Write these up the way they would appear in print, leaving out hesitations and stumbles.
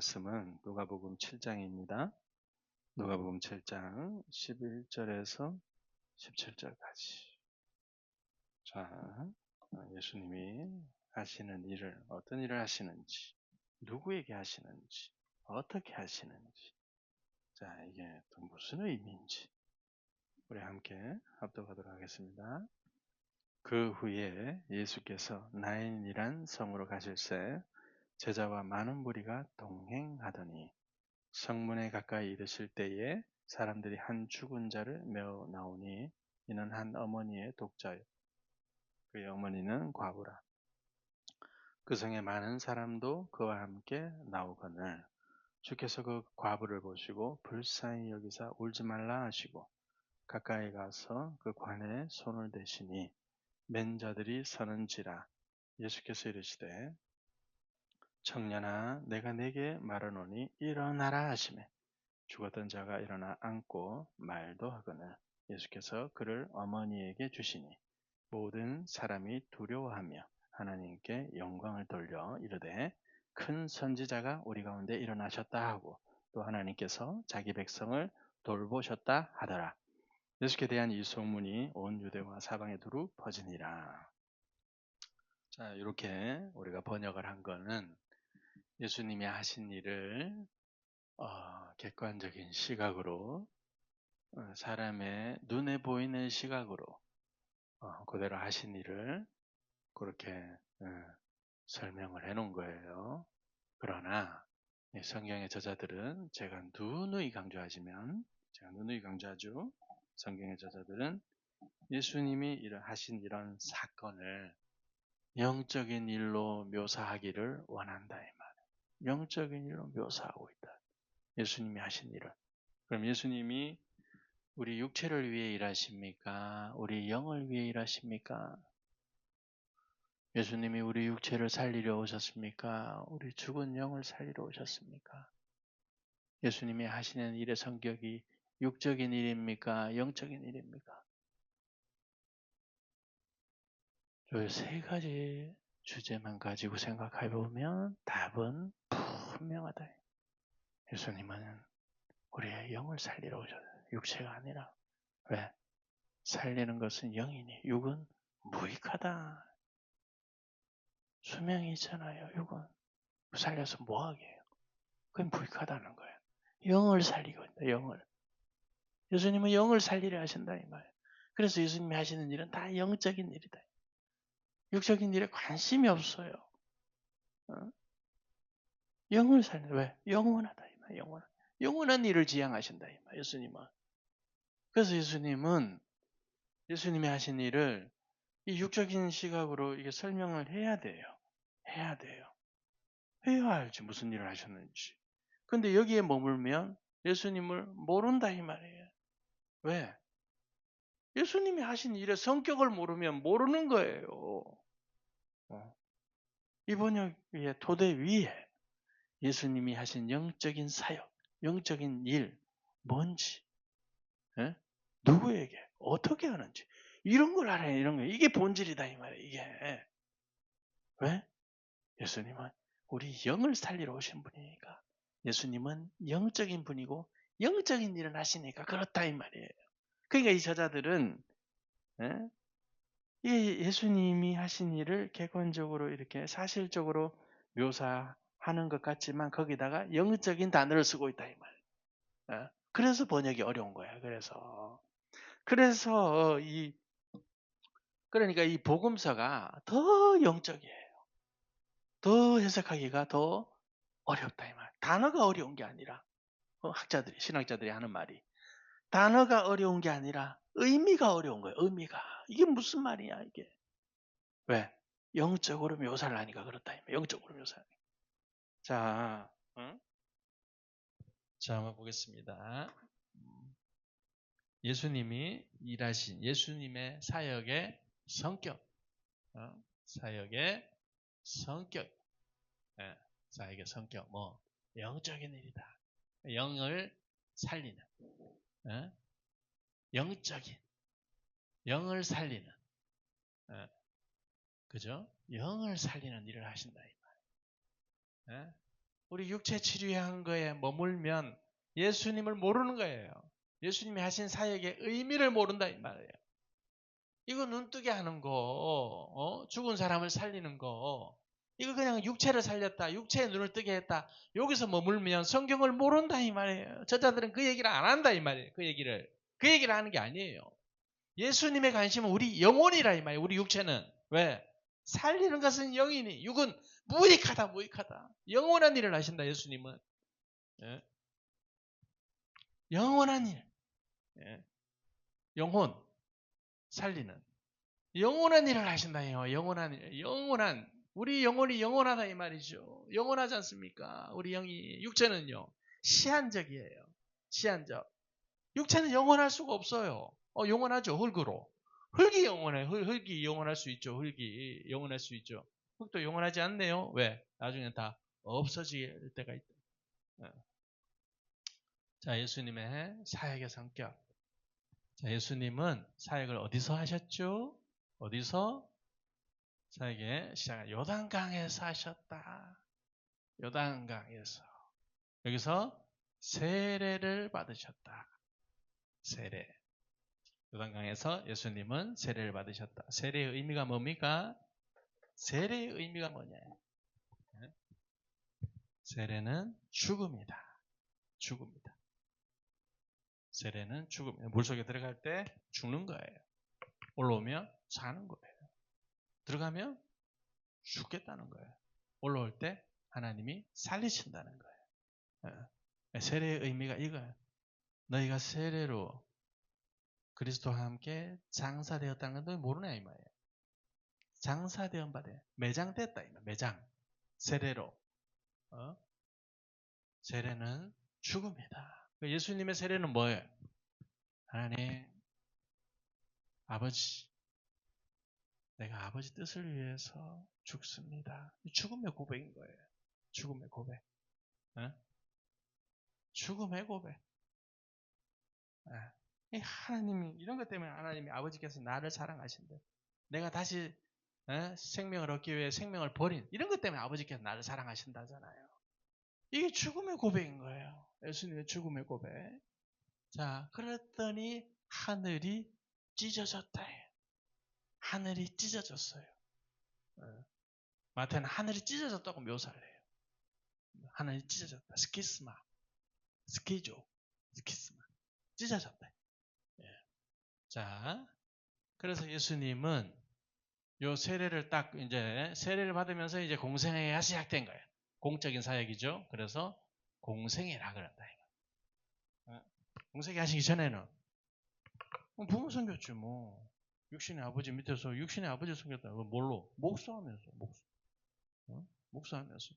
말씀은 누가복음 7장입니다. 누가복음 7장 11절에서 17절까지. 자, 예수님이 하시는 일을, 어떤 일을 하시는지, 누구에게 하시는지, 어떻게 하시는지, 자, 이게 또 무슨 의미인지 우리 함께 합독하도록 하겠습니다. 그 후에 예수께서 나인이란 성으로 가실새 제자와 많은 무리가 동행하더니 성문에 가까이 이르실 때에 사람들이 한 죽은 자를 메어 나오니 이는 한 어머니의 독자요. 그의 어머니는 과부라. 그 성에 많은 사람도 그와 함께 나오거늘 주께서 그 과부를 보시고 불쌍히 여기사 울지 말라 하시고 가까이 가서 그 관에 손을 대시니 맨 자들이 서는지라. 예수께서 이르시되 청년아 내가 네게 말하노니 일어나라 하시매 죽었던 자가 일어나 앉고 말도 하거늘 예수께서 그를 어머니에게 주시니 모든 사람이 두려워하며 하나님께 영광을 돌려 이르되 큰 선지자가 우리 가운데 일어나셨다 하고 또 하나님께서 자기 백성을 돌보셨다 하더라. 예수께 대한 이 소문이 온 유대와 사방에 두루 퍼지니라. 자, 이렇게 우리가 번역을 한 거는 예수님이 하신 일을 객관적인 시각으로 사람의 눈에 보이는 시각으로 그대로 하신 일을 그렇게 설명을 해놓은 거예요. 그러나 성경의 저자들은 제가 누누이 강조하죠. 성경의 저자들은 예수님이 하신 이런 사건을 영적인 일로 묘사하기를 원한다 이 말이에요. 영적인 일로 묘사하고 있다. 예수님이 하신 일을. 그럼 예수님이 우리 육체를 위해 일하십니까? 우리 영을 위해 일하십니까? 예수님이 우리 육체를 살리려 오셨습니까? 우리 죽은 영을 살리러 오셨습니까? 예수님이 하시는 일의 성격이 육적인 일입니까? 영적인 일입니까? 이 세 가지 주제만 가지고 생각해 보면 답은 분명하다. 예수님은 우리의 영을 살리러 오셨어요. 육체가 아니라. 왜? 살리는 것은 영이니 육은 무익하다. 수명이 있잖아요. 육은 살려서 뭐하게 해요? 그건 무익하다는 거예요. 영을 살리고 있다. 영을. 예수님은 영을 살리려 하신다 이 말이에요. 그래서 예수님이 하시는 일은 다 영적인 일이다. 육적인 일에 관심이 없어요. 영을 살린다. 왜? 영원하다 이 말이에요. 영원한 일을 지향하신다 이 말이에요. 예수님은. 그래서 예수님이 하신 일을 이 육적인 시각으로 이게 설명을 해야 돼요. 해야 알지 무슨 일을 하셨는지. 근데 여기에 머물면 예수님을 모른다 이 말이에요. 왜? 예수님이 하신 일의 성격을 모르면 모르는 거예요. 이 번역의 토대 위에 예수님이 하신 영적인 사역, 영적인 일, 뭔지, 누구에게, 어떻게 하는지, 이런 걸 알아야 이런 거. 이게 본질이다 이 말이에요. 이게. 왜? 예수님은 우리 영을 살리러 오신 분이니까. 예수님은 영적인 분이고 영적인 일을 하시니까 그렇다 이 말이에요. 그러니까 이 저자들은 예수님이 하신 일을 객관적으로 이렇게 사실적으로 묘사하는 것 같지만 거기다가 영적인 단어를 쓰고 있다 이 말이에요. 그래서 번역이 어려운 거야. 그래서 그러니까 이 복음서가 더 영적이에요. 더 해석하기가 더 어렵다 이 말. 단어가 어려운 게 아니라 신학자들이 하는 말이 단어가 어려운 게 아니라 의미가 어려운 거예요. 의미가. 이게 무슨 말이야 이게. 왜? 영적으로 묘사를 하니까 그렇다. 영적으로 묘사하니까. 자, 자 한번 보겠습니다. 예수님이 일하신 예수님의 사역의 성격. 사역의 성격. 사역의 성격. 영적인 일이다. 영을 살리는. 영적인. 영을 살리는. 그죠? 영을 살리는 일을 하신다. 우리 육체 치료한 거에 머물면 예수님을 모르는 거예요. 예수님이 하신 사역의 의미를 모른다 이 말이에요. 이거 눈뜨게 하는 거, 죽은 사람을 살리는 거, 이거 그냥 육체를 살렸다, 육체의 눈을 뜨게 했다. 여기서 머물면 성경을 모른다 이 말이에요. 저자들은 그 얘기를 안 한다 이 말이에요. 그 얘기를 하는 게 아니에요. 예수님의 관심은 우리 영혼이라 이 말이에요. 우리 육체는. 왜? 살리는 것은 영이니 육은 무익하다. 영원한 일을 하신다 예수님은. 예? 영원한 일. 예? 영혼 살리는 영원한 일을 하신다요. 영원한 일. 우리 영혼이 영원하다 이 말이죠. 영원하지 않습니까? 우리 영이 육체는요. 시한적이에요. 시한적. 육체는 영원할 수가 없어요. 영원하죠. 흙으로. 흙이 영원해. 흙이 영원할 수 있죠. 흙이 영원할 수 있죠. 흙도 영원하지 않네요. 왜? 나중에 다 없어질 때가 있다. 자, 예수님의 사역의 성격. 자, 예수님은 사역을 어디서 하셨죠? 어디서? 사역의 시작은 요단강에서 하셨다. 요단강에서. 여기서 세례를 받으셨다. 세례. 요단강에서 예수님은 세례를 받으셨다. 세례의 의미가 뭡니까? 세례의 의미가 뭐냐요? 세례는 죽음이다. 죽음이다. 세례는 죽음. 물속에 들어갈 때 죽는 거예요. 올라오면 사는 거예요. 들어가면 죽겠다는 거예요. 올라올 때 하나님이 살리신다는 거예요. 세례의 의미가 이거예요. 너희가 세례로 그리스도와 함께 장사되었다는 건 모르냐 이 말이에요. 장사되었 바되 매장됐다 이 말. 매장. 세례로. 세례는 죽음이다. 예수님의 세례는 뭐예요? 하나님, 아버지, 내가 아버지 뜻을 위해서 죽습니다. 죽음의 고백인 거예요. 죽음의 고백. 죽음의 고백. 하나님이 이런 것 때문에 하나님이 아버지께서 나를 사랑하신대. 내가 다시 생명을 얻기 위해 생명을 버린 이런 것 때문에 아버지께서 나를 사랑하신다잖아요. 이게 죽음의 고백인 거예요. 예수님의 죽음의 고백. 자, 그랬더니 하늘이 찢어졌다. 하늘이 찢어졌어요. 마태는 하늘이 찢어졌다고 묘사를 해요. 하늘이 찢어졌다. 스키스마, 스키조, 스키스마. 찢어졌다. 자, 그래서 예수님은 요 세례를 딱 이제 세례를 받으면서 이제 공생애가 시작된 거예요. 공적인 사역이죠. 그래서 공생애라 그런다. 공생애 하시기 전에는 부모 섬겼지 뭐. 육신의 아버지 밑에서 육신의 아버지 섬겼다. 뭘로? 목수하면서. 목수하면서.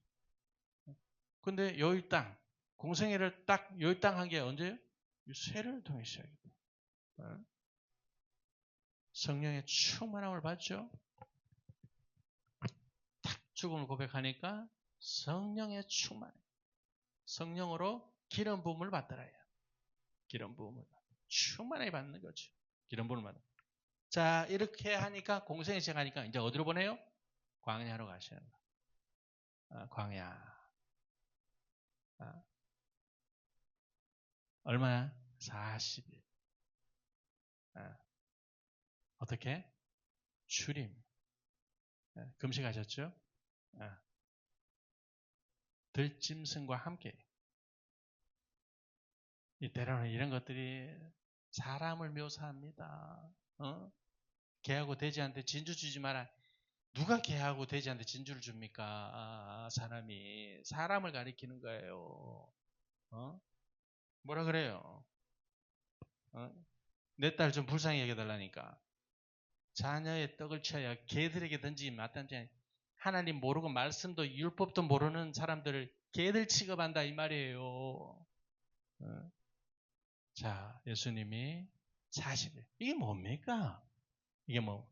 근데 여기 땅 공생애를 딱 여기 땅 한 게 언제요? 세례를 통해 시작이다. 성령의 충만함을 받죠. 딱 죽음을 고백하니까 성령의 충만. 성령으로 기름 부음을 받더라요. 기름 부음을 충만하게 받는 거죠. 기름 부음을 받는. 자, 이렇게 하니까 공생이 시작하니까 이제 어디로 보내요? 광야로 가시는 거. 광야. 얼마야? 40일. 어떻게? 주림. 금식하셨죠? 들짐승과 함께. 때로는 이런 것들이 사람을 묘사합니다. 개하고 돼지한테 진주 주지 마라. 누가 개하고 돼지한테 진주를 줍니까? 사람이. 사람을 가리키는 거예요. 뭐라 그래요? 내 딸 좀 불쌍히 여겨달라니까. 자녀의 떡을 취하여 개들에게 던지기 마땅지. 하나님 모르고 말씀도 율법도 모르는 사람들을 개들 취급한다 이 말이에요. 자, 예수님이 40일. 이게 뭡니까? 이게 뭐?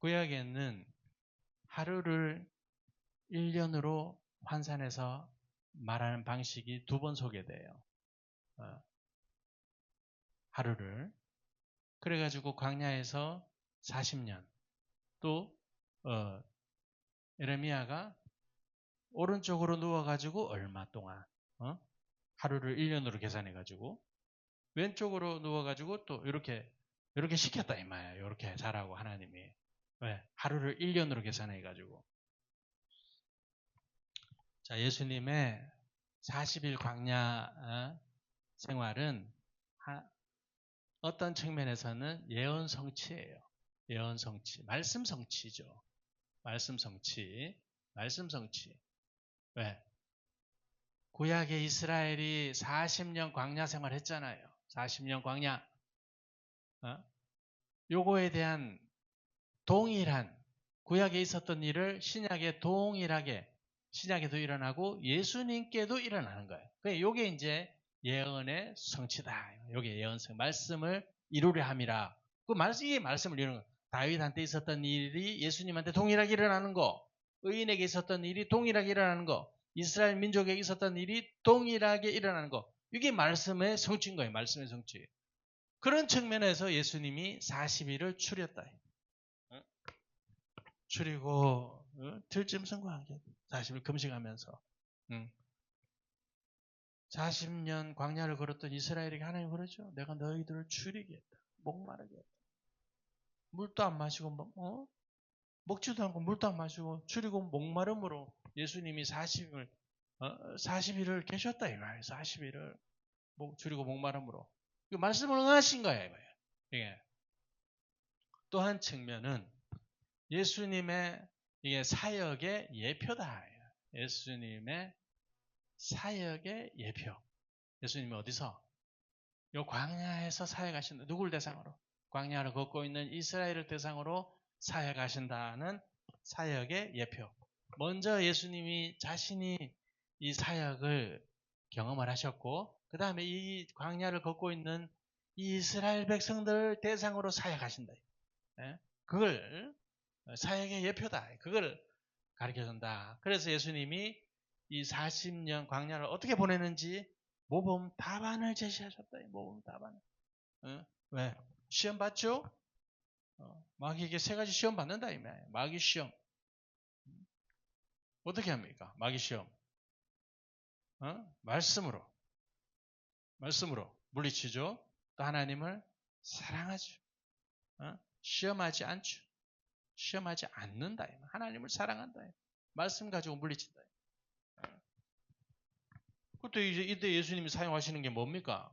구약에는 하루를 1년으로 환산해서 말하는 방식이 2번 소개돼요. 하루를. 그래가지고 광야에서 40년. 또 에레미야가 오른쪽으로 누워가지고 얼마 동안 하루를 1년으로 계산해가지고 왼쪽으로 누워가지고 또 이렇게 시켰다 이 말이에요. 이렇게 자라고 하나님이. 왜? 하루를 1년으로 계산해가지고. 자, 예수님의 40일 광야 생활은 어떤 측면에서는 예언 성취예요. 예언 성취. 말씀 성취죠. 말씀 성취. 말씀 성취. 왜? 구약의 이스라엘이 40년 광야 생활 했잖아요. 40년 광야. 요거에 대한 동일한 구약에 있었던 일을 신약에 동일하게 신약에도 일어나고 예수님께도 일어나는 거예요. 그러니까 요게 이제 예언의 성취다. 요게 예언성 말씀을 이루려 함이라. 이게 말씀을 이루는 거예요. 다윗한테 있었던 일이 예수님한테 동일하게 일어나는 거, 의인에게 있었던 일이 동일하게 일어나는 거, 이스라엘 민족에게 있었던 일이 동일하게 일어나는 거. 이게 말씀의 성취인 거예요. 말씀의 성취. 그런 측면에서 예수님이 40일을 추렸다. 추리고 들짐승과 함께 40일 금식하면서 40년 광야를 걸었던 이스라엘에게 하나님 그러죠. 내가 너희들을 추리겠다. 목마르겠다. 물도 안 마시고 먹지도 않고 물도 안 마시고 추리고 목마름으로 예수님이 40일을 계셨다 이 말이에요. 40일을 추리고 목마름으로 말씀을 응하신 거예요. 이게 또 한 측면은 예수님의 이게 사역의 예표다. 예수님의 사역의 예표. 예수님이 어디서? 요 광야에서 사역하신다. 누굴 대상으로? 광야를 걷고 있는 이스라엘을 대상으로 사역하신다는 사역의 예표. 먼저 예수님이 자신이 이 사역을 경험을 하셨고 그 다음에 이 광야를 걷고 있는 이 이스라엘 백성들 대상으로 사역하신다. 그걸 사역의 예표다. 그걸 가르쳐준다. 그래서 예수님이 이 40년 광야를 어떻게 보내는지 모범 답안을 제시하셨다. 모범 답안을. 왜? 시험 봤죠? 마귀에게 3가지 시험 받는다. 마귀 시험. 어떻게 합니까? 마귀 시험. 말씀으로. 말씀으로 물리치죠. 또 하나님을 사랑하죠. 시험하지 않죠. 시험하지 않는다. 하나님을 사랑한다. 말씀 가지고 물리친다. 그때 이때 예수님이 사용하시는 게 뭡니까?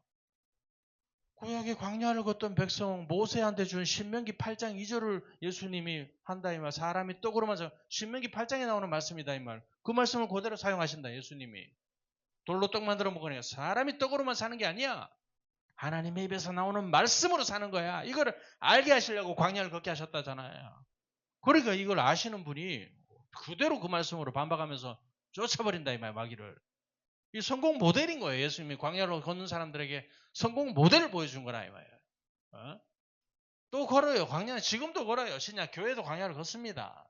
구약의 광야를 걷던 백성 모세한테 준 신명기 8장 2절을 예수님이 한다 이 말. 사람이 떡으로만 신명기 8장에 나오는 말씀이다 이 말. 그 말씀을 그대로 사용하신다 예수님이. 돌로 떡 만들어 먹으니까 사람이 떡으로만 사는 게 아니야. 하나님의 입에서 나오는 말씀으로 사는 거야. 이걸 알게 하시려고 광야를 걷게 하셨다잖아요. 그러니까 이걸 아시는 분이 그대로 그 말씀으로 반박하면서 쫓아버린다 이 말, 마귀를. 이 성공 모델인 거예요. 예수님이 광야로 걷는 사람들에게 성공 모델을 보여준 거라 이 말이에요. 또 걸어요. 광야는 지금도 걸어요. 신약 교회도 광야를 걷습니다.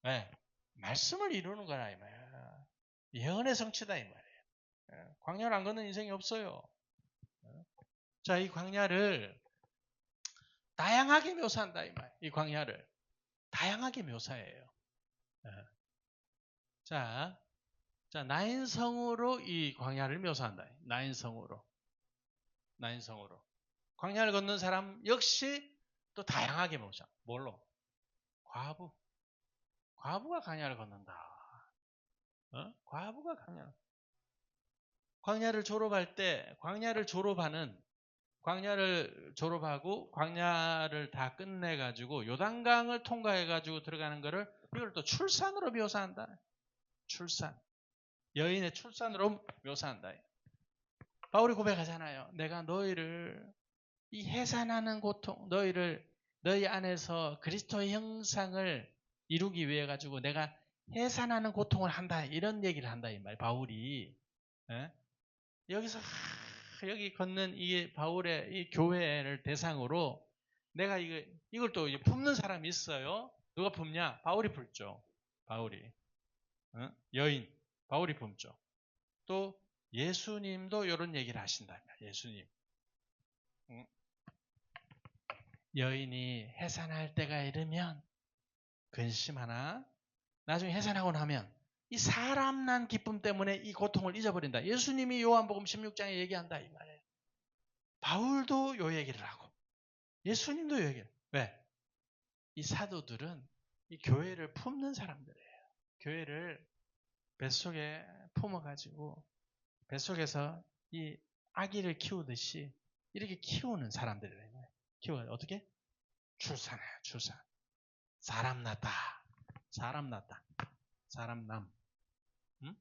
네. 말씀을 이루는 거라 이 말이에요. 예언의 성취다 이 말이에요. 광야를 안 걷는 인생이 없어요. 자, 이 광야를 다양하게 묘사한다 이 말. 이 광야를 다양하게 묘사해요. 자, 나인성으로 이 광야를 묘사한다. 나인성으로. 광야를 걷는 사람 역시 또 다양하게 묘사. 뭘로? 과부가 광야를 걷는다. 과부가 광야를 졸업할 때, 광야를 졸업하고 광야를 다 끝내가지고 요단강을 통과해가지고 들어가는 거를 이걸 또 출산으로 묘사한다. 출산. 여인의 출산으로 묘사한다. 바울이 고백하잖아요. 내가 너희를 이 해산하는 고통, 너희 안에서 그리스도의 형상을 이루기 위해 가지고 내가 해산하는 고통을 한다. 이런 얘기를 한다 이 말. 바울이 여기서 여기 걷는 이 바울의 이 교회를 대상으로 내가 이걸 또 품는 사람이 있어요. 누가 품냐? 바울이 품죠. 바울이. 여인. 바울이 품죠. 또 예수님도 이런 얘기를 하신다. 예수님. 여인이 해산할 때가 이르면 근심하나 나중에 해산하고 나면 이 사람 난 기쁨 때문에 이 고통을 잊어버린다. 예수님이 요한복음 16장에 얘기한다 이 말이에요. 바울도 요 얘기를 하고 예수님도 요 얘기를. 왜? 이 사도들은 이 교회를 품는 사람들이에요. 교회를 뱃속에 품어가지고 뱃속에서 이 아기를 키우듯이 이렇게 키우는 사람들이에요. 키워요. 어떻게? 출산해요. 출산. 사람 낳다. 사람 낳다. 사람 남. 응?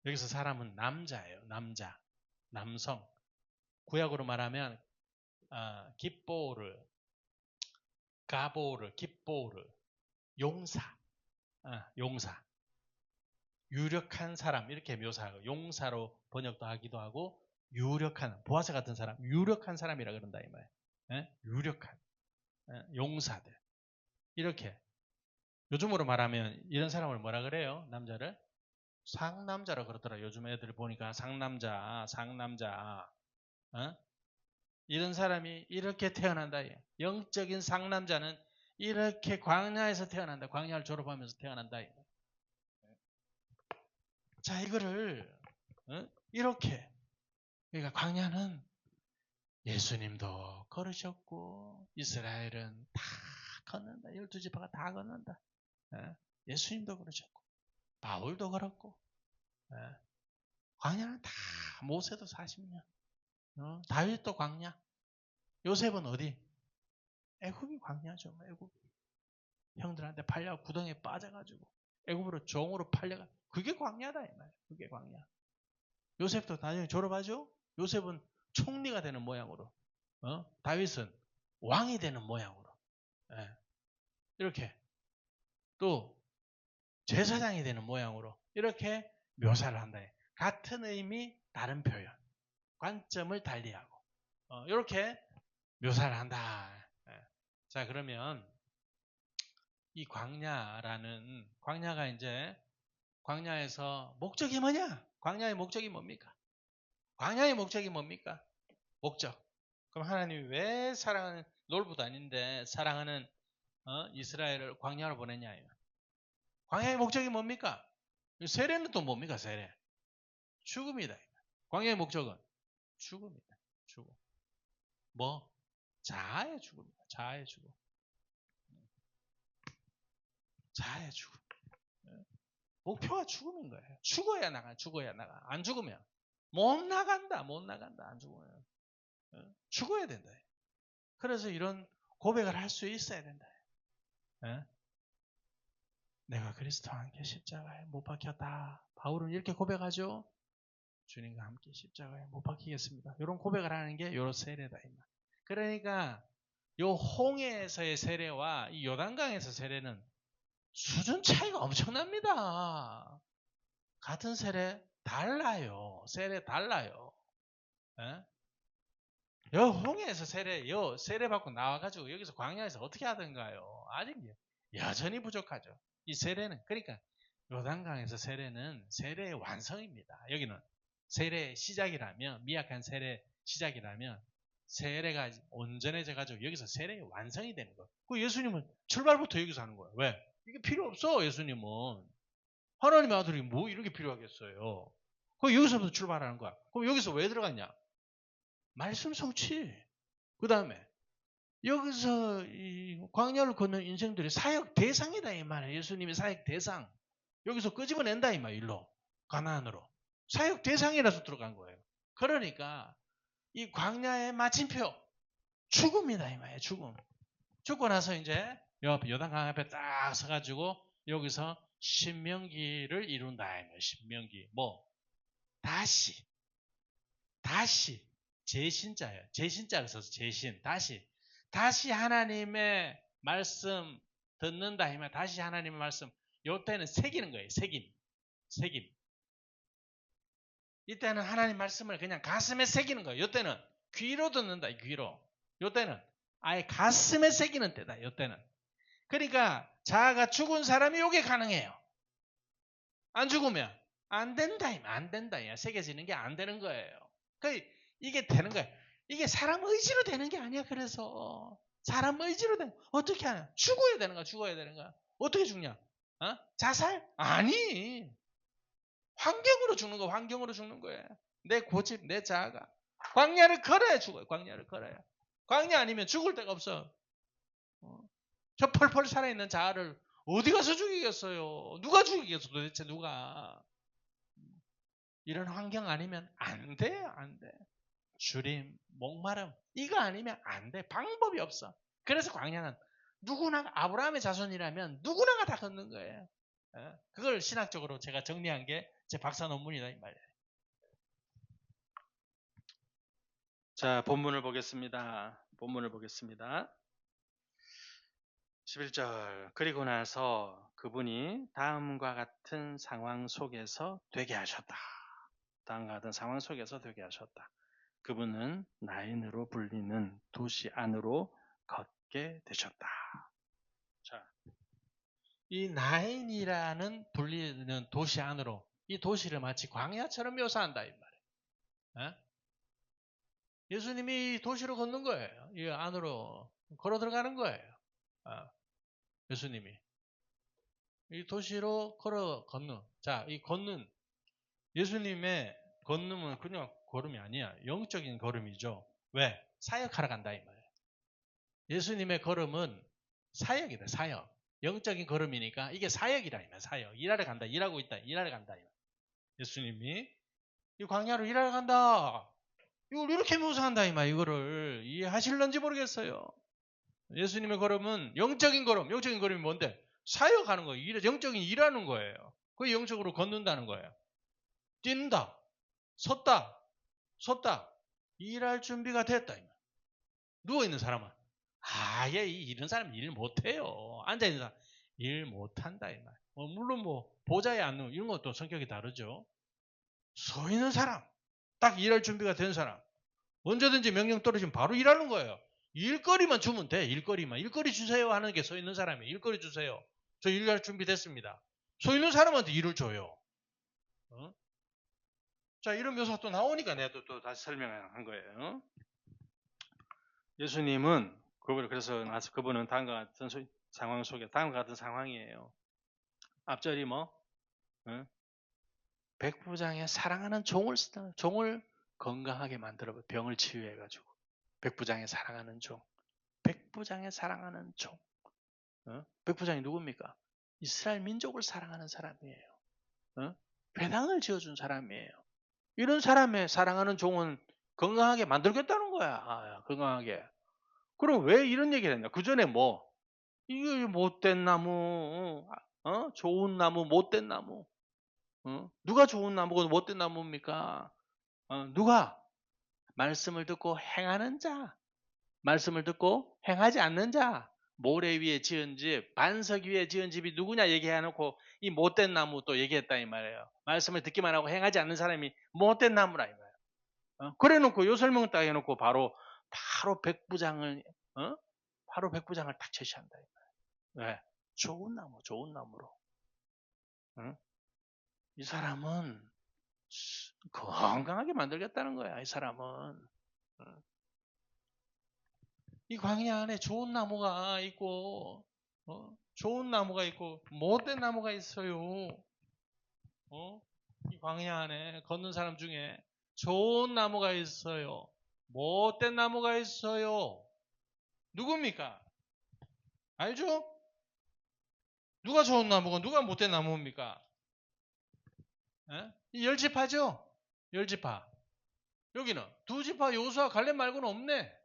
여기서 사람은 남자예요. 남자. 남성. 구약으로 말하면 깁보르, 가보르, 깁보르, 용사. 용사. 유력한 사람 이렇게 묘사하고 용사로 번역도 하기도 하고 유력한 보아스 같은 사람 유력한 사람이라 그런다 이 말. 유력한 용사들 이렇게 요즘으로 말하면 이런 사람을 뭐라 그래요? 남자를 상남자라 그러더라. 요즘 애들 보니까 상남자 이런 사람이 이렇게 태어난다. 영적인 상남자는 이렇게 광야에서 태어난다. 광야를 졸업하면서 태어난다. 자, 이거를 이렇게 그러니까 광야는 예수님도 걸으셨고 이스라엘은 다 걷는다. 12지파가 다 걷는다. 예수님도 걸으셨고 바울도 걸었고 광야는 다 모세도 40년 다윗도 광야 요셉은 어디? 애굽이 광야죠. 애굽 형들한테 팔려 구덩이에 빠져가지고 애굽으로 종으로 팔려가 그게 광야다 이 말이야. 그게 광야. 요셉도 나중에 졸업하죠. 요셉은 총리가 되는 모양으로 다윗은 왕이 되는 모양으로 이렇게 또 제사장이 되는 모양으로 이렇게 묘사를 한다. 같은 의미 다른 표현 관점을 달리하고 이렇게 묘사를 한다. 자 그러면 이 광야가 이제 광야에서 목적이 뭐냐? 광야의 목적이 뭡니까? 광야의 목적이 뭡니까? 목적. 그럼 하나님이 왜 사랑하는 놀부도 아닌데 사랑하는 이스라엘을 광야로 보냈냐? 광야의 목적이 뭡니까? 세례는 또 뭡니까? 세례. 죽음이다. 광야의 목적은 죽음이다. 죽음. 뭐? 자아의 죽음이다. 자아의 죽음. 자아의 죽음. 목표가 죽음인 거예요. 죽어야 나가. 안 죽으면 못 나간다. 안 죽으면. 죽어야 된다. 그래서 이런 고백을 할 수 있어야 된다. 내가 그리스도와 함께 십자가에 못 박혔다. 바울은 이렇게 고백하죠. 주님과 함께 십자가에 못 박히겠습니다. 이런 고백을 하는 게 요런 세례다. 그러니까 요 홍해에서의 세례와 이 요단강에서 세례는 수준 차이가 엄청납니다. 같은 세례 달라요. 세례 달라요. 요 홍해에서 세례 받고 나와가지고 여기서 광야에서 어떻게 하던가요? 아직 여전히 부족하죠. 이 세례는 그러니까 요단강에서 세례는 세례의 완성입니다. 여기는 세례의 시작이라면 미약한 세례 시작이라면 세례가 온전해져가지고 여기서 세례의 완성이 되는 거예요. 그 예수님은 출발부터 여기서 하는 거예요. 왜? 이게 필요 없어. 예수님은 하나님의 아들이 뭐 이런 게 필요하겠어요. 그 여기서부터 출발하는 거야. 그럼 여기서 왜 들어갔냐? 말씀 성취. 그 다음에 여기서 이 광야를 걷는 인생들이 사역 대상이다 이 말이에요. 예수님이 사역 대상. 여기서 끄집어낸다 이 말 일로 가나안으로. 사역 대상이라서 들어간 거예요. 그러니까 이 광야의 마침표 죽음이다 이 말이에요. 죽고 나서 이제 요단강 앞에 딱 서가지고 여기서 신명기를 이룬다 이 말이에요. 신명기 뭐 다시 제신자예요. 제신자가 써서 제신 다시 하나님의 말씀 듣는다 하면 다시 하나님의 말씀 요때는 새기는 거예요. 새김. 이때는 하나님 말씀을 그냥 가슴에 새기는 거예요. 요때는 귀로 듣는다. 귀로. 요때는 아예 가슴에 새기는 때다. 요때는. 그러니까 자아가 죽은 사람이 요게 가능해요. 안 죽으면 안 된다. 안 된다. 새겨지는 게 안 되는 거예요. 그러니까 이게 되는 거예요. 이게 사람 의지로 되는 게 아니야. 그래서 사람 의지로 되는 어떻게 하냐? 죽어야 되는 거야. 어떻게 죽냐? 자살? 아니. 환경으로 죽는 거, 환경으로 죽는 거예요. 내 고집, 내 자아가. 광야를 걸어야 죽어요. 광야를 걸어야. 광야 아니면 죽을 데가 없어. 저 펄펄 살아있는 자아를 어디 가서 죽이겠어요? 누가 죽이겠어 도대체 누가? 이런 환경 아니면 안 돼요. 안 돼. 주림, 목마름 이거 아니면 안 돼. 방법이 없어. 그래서 광야는 누구나 아브라함의 자손이라면 누구나가 다 걷는 거예요. 그걸 신학적으로 제가 정리한 게 제 박사 논문이다 이 말이에요. 자, 본문을 보겠습니다. 11절. 그리고 나서 그분이 다음과 같은 상황 속에서 되게 하셨다. 다음과 같은 상황 속에서 되게 하셨다. 그분은 나인으로 불리는 도시 안으로 걷게 되셨다. 자, 이 나인이라는 불리는 도시 안으로 이 도시를 마치 광야처럼 묘사한다 이 말이에요. 예수님이 도시로 걷는 거예요. 이 안으로 걸어 들어가는 거예요. 예수님이 이 도시로 걸어 걷는. 자, 이 걷는 예수님의 걷는은 그냥 걸음이 아니야. 영적인 걸음이죠. 왜? 사역하러 간다 이 말이에요. 예수님의 걸음은 사역이다. 사역. 영적인 걸음이니까 이게 사역이라 이 말이에요. 사역. 일하러 간다. 일하고 있다. 일하러 간다. 예수님이 이 광야로 일하러 간다. 이걸 이렇게 묘사한다 이 말이에요. 이거를 이해하실런지 모르겠어요. 예수님의 걸음은 영적인 걸음. 영적인 걸음이 뭔데? 사역하는 거예요. 영적인 일하는 거예요. 그 영적으로 걷는다는 거예요. 뛴다. 섰다. 일할 준비가 됐다. 누워있는 사람은 얘 이런 사람 일 못해요. 앉아있는 사람 일 못한다. 이 말. 물론 보좌에 앉는 이런 것도 성격이 다르죠. 서 있는 사람 딱 일할 준비가 된 사람 언제든지 명령 떨어지면 바로 일하는 거예요. 일거리만 주면 돼. 일거리 주세요 하는 게 서 있는 사람이에요. 일거리 주세요. 저 일할 준비 됐습니다. 서 있는 사람한테 일을 줘요. 자, 이런 묘사가 또 나오니까 내가 또 다시 설명한 거예요. 예수님은 그래서 그분은 다음과 같은 상황 속에 다음과 같은 상황이에요. 앞절이 백부장의 사랑하는 종을 건강하게 만들어 병을 치유해가지고 백부장의 사랑하는 종. 백부장이 누굽니까? 이스라엘 민족을 사랑하는 사람이에요. 회당을 지어준 사람이에요. 이런 사람의 사랑하는 종은 건강하게 만들겠다는 거야. 건강하게. 그럼 왜 이런 얘기를 했냐? 그 전에 이게 못된 나무, 좋은 나무, 못된 나무. 누가 좋은 나무고 못된 나무입니까? 누가? 말씀을 듣고 행하는 자. 말씀을 듣고 행하지 않는 자. 모래 위에 지은 집, 반석 위에 지은 집이 누구냐 얘기해놓고 이 못된 나무 또 얘기했다 이 말이에요. 말씀을 듣기만 하고 행하지 않는 사람이 못된 나무라 이 말이에요. 그래놓고 요 설명 딱 해놓고 바로 백부장을 딱 제시한다 이 말이에요. 왜? 좋은 나무로. 이 사람은 건강하게 만들겠다는 거야. 이 사람은. 이 광야 안에 좋은 나무가 있고 못된 나무가 있어요. 이 광야 안에 걷는 사람 중에 좋은 나무가 있어요. 못된 나무가 있어요. 누굽니까? 알죠? 누가 좋은 나무고 누가 못된 나무입니까? 이 열지파죠? 열지파. 여기는 두지파 요수와 갈렙 말고는 없네.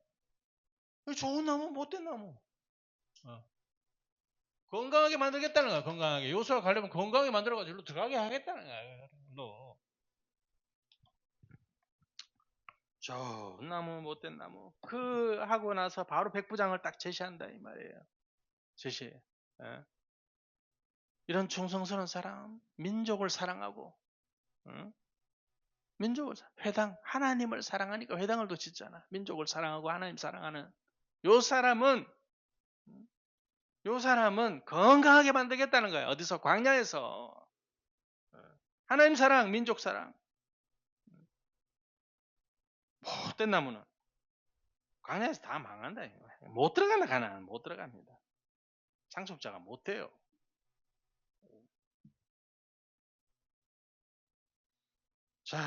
좋은 나무, 못된 나무. 건강하게 만들겠다는 거야. 건강하게. 요수와 갈렙은 건강하게 만들어가지고 일로 들어가게 하겠다는 거야. 좋은 나무, 못된 나무. 하고 나서 바로 백부장을 딱 제시한다 이 말이에요. 제시해. 이런 충성스러운 사람, 민족을 사랑하고, 회당, 하나님을 사랑하니까 회당을 또 짓잖아. 민족을 사랑하고 하나님 사랑하는 요 사람은 건강하게 만들겠다는 거야. 어디서? 광야에서. 하나님 사랑, 민족 사랑. 못된 나무는 광야에서 다 망한다. 못 들어간다. 가나안 못 들어갑니다. 상속자가 못 돼요. 자,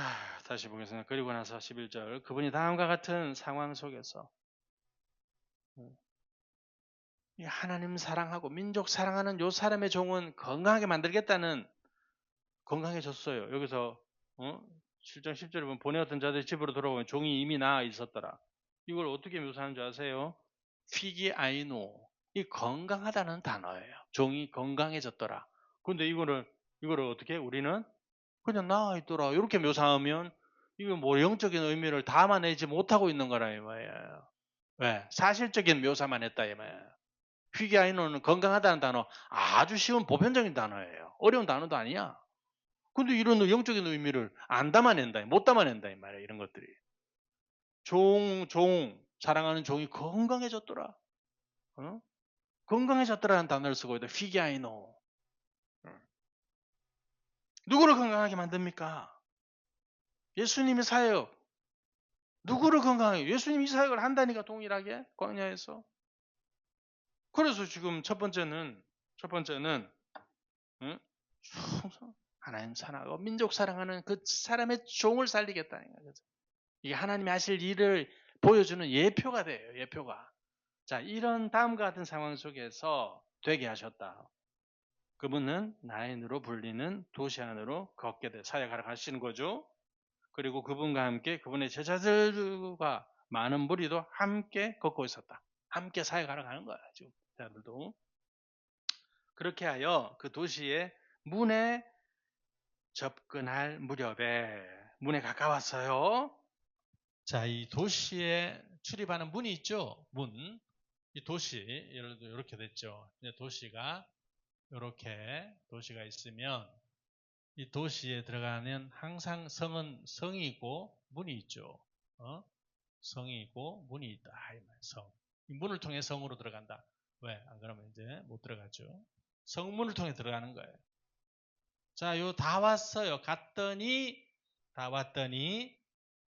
다시 보겠습니다. 그리고 나서 11절. 그분이 다음과 같은 상황 속에서 이 하나님 사랑하고 민족 사랑하는 요 사람의 종은 건강하게 만들겠다는 건강해졌어요. 여기서 7장 10절에 보면 보내었던 자들이 집으로 돌아오면 종이 이미 나아 있었더라. 이걸 어떻게 묘사하는 줄 아세요? 피기 아이노. 이 건강하다는 단어예요. 종이 건강해졌더라. 근데 이거를 어떻게 우리는 그냥 나아 있더라. 이렇게 묘사하면 이거 뭐 영적인 의미를 담아내지 못하고 있는 거라 이 말이에요. 왜? 사실적인 묘사만 했다 이 말이에요. 피기아이노는 건강하다는 단어 아주 쉬운 보편적인 단어예요. 어려운 단어도 아니야. 근데 이런 영적인 의미를 안 담아낸다, 못 담아낸다 이 말이에요. 이런 것들이. 사랑하는 종이 건강해졌더라. 어? 건강해졌더라는 단어를 쓰고 있다. 피기아이노. 누구를 건강하게 만듭니까? 예수님의 사역. 누구를 건강하게? 예수님이 이 사역을 한다니까 동일하게 광야에서. 그래서 지금 첫 번째는 응? 충성, 하나님 사랑하고 민족 사랑하는 그 사람의 종을 살리겠다는 거죠. 이게 하나님이 하실 일을 보여주는 예표가 돼요. 예표가. 자, 이런 다음과 같은 상황 속에서 되게 하셨다. 그분은 나인으로 불리는 도시 안으로 걷게 돼 사역하러 가시는 거죠. 그리고 그분과 함께 그분의 제자들과 많은 무리도 함께 걷고 있었다. 함께 사역하러 가는 거야. 지금 제자들도. 그렇게 하여 그 도시의 문에 접근할 무렵에 문에 가까웠어요. 자, 이 도시에 출입하는 문이 있죠. 문. 이 도시 이렇게 됐죠. 도시가 이렇게 도시가 있으면 이 도시에 들어가는 항상 성이 있고 문이 있죠. 성이 있고 문이 있다. 성. 이 문을 통해 성으로 들어간다. 왜? 안 그러면 이제 못 들어가죠. 성문을 통해 들어가는 거예요. 자, 요 다 왔어요. 다 왔더니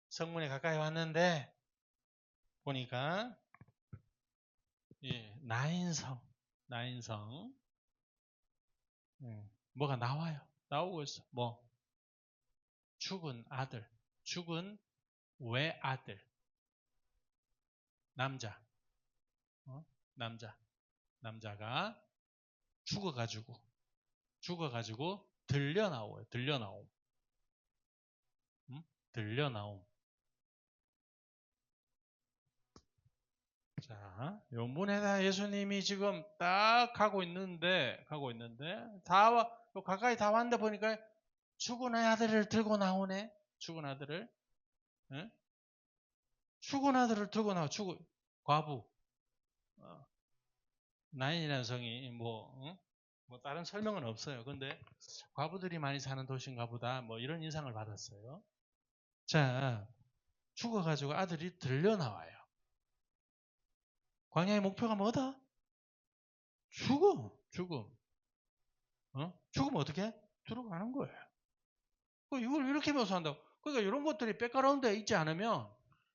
성문에 가까이 왔는데 보니까 나인성 뭐가 나와요. 나오고 있어. 뭐 죽은 외아들 남자 남자가 죽어가지고 들려 나와요. 들려 나옴. 자, 요 문에다 예수님이 지금 딱 가고 있는데 가까이 다 왔는데 보니까 죽은 아들을 들고 나오네. 죽은 아들을 들고 나와. 과부. 나인이라는 성이 뭐 다른 설명은 없어요. 근데 과부들이 많이 사는 도시인가 보다. 뭐 이런 인상을 받았어요. 자, 죽어가지고 아들이 들려 나와요. 광야의 목표가 뭐다? 죽음. 죽으면 어떻게? 들어가는 거예요. 이걸 이렇게 묘사한다고. 그러니까 이런 것들이 백그라운드에 있지 않으면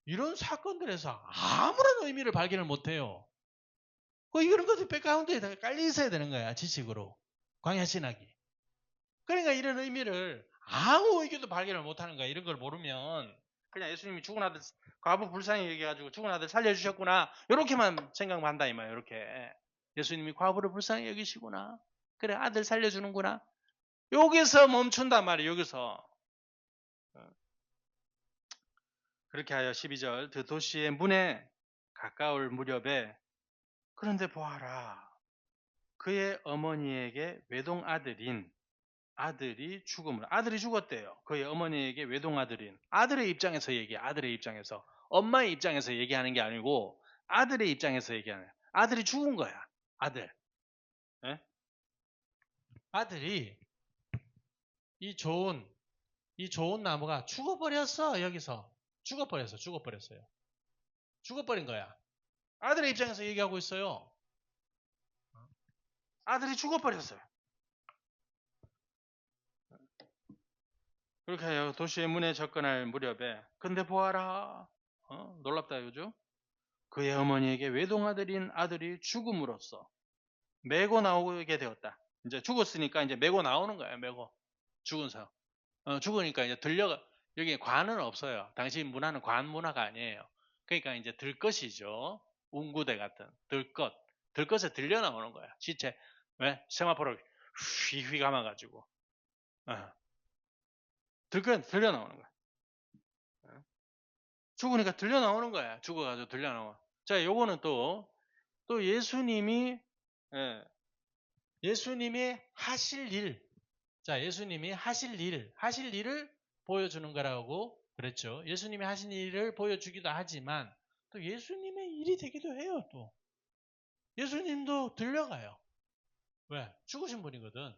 이런 사건들에서 아무런 의미를 발견을 못해요. 이런 것들이 백그라운드에 깔려 있어야 되는 거야. 지식으로. 광야 신학이. 그러니까 이런 의미를 아무 의견도 발견을 못하는 거야. 이런 걸 모르면 그냥 예수님이 죽은 아들 과부 불쌍히 얘기해가지고 죽은 아들 살려주셨구나 이렇게만 생각만 한다 이 말이야. 이렇게 예수님이 과부를 불쌍히 여기시구나. 그래 아들 살려주는구나. 여기서 멈춘단 말이에요. 여기서. 그렇게 하여 12절 그 도시의 문에 가까울 무렵에 그런데 보아라 그의 어머니에게 외동아들인 아들이 죽었대요. 그의 어머니에게 외동아들인 아들의 입장에서 얘기해. 아들의 입장에서 엄마의 입장에서 얘기하는 게 아니고 아들의 입장에서 얘기하는 아들이 죽은 거야. 아들. 예? 아들이 이 좋은 나무가 죽어버렸어. 여기서 죽어버렸어요. 죽어버린 거야. 아들의 입장에서 얘기하고 있어요. 아들이 죽어버렸어요. 그렇게 해요. 도시의 문에 접근할 무렵에 근데 보아라. 놀랍다 요죠. 그의 어머니에게 외동아들인 아들이 죽음으로써 메고 나오게 되었다. 이제 죽었으니까 이제 메고 나오는 거예요. 메고 죽은 사람. 죽으니까 이제 여기 관은 없어요. 당시 문화는 관 문화가 아니에요. 그러니까 이제 들것이죠. 웅구대 같은 들것. 들것에 들려 나오는 거야. 시체. 왜? 세마포를 휘휘 감아가지고. 들것 들려 나오는 거야. 죽으니까 들려 나오는 거야. 죽어가지고 들려 나와. 자, 요거는 또 예수님이, 예수님이 하실 일. 자, 예수님이 하실 일을 보여주는 거라고 그랬죠. 예수님이 하신 일을 보여주기도 하지만 또 예수님의 일이 되기도 해요, 또. 예수님도 들려가요. 왜? 죽으신 분이거든.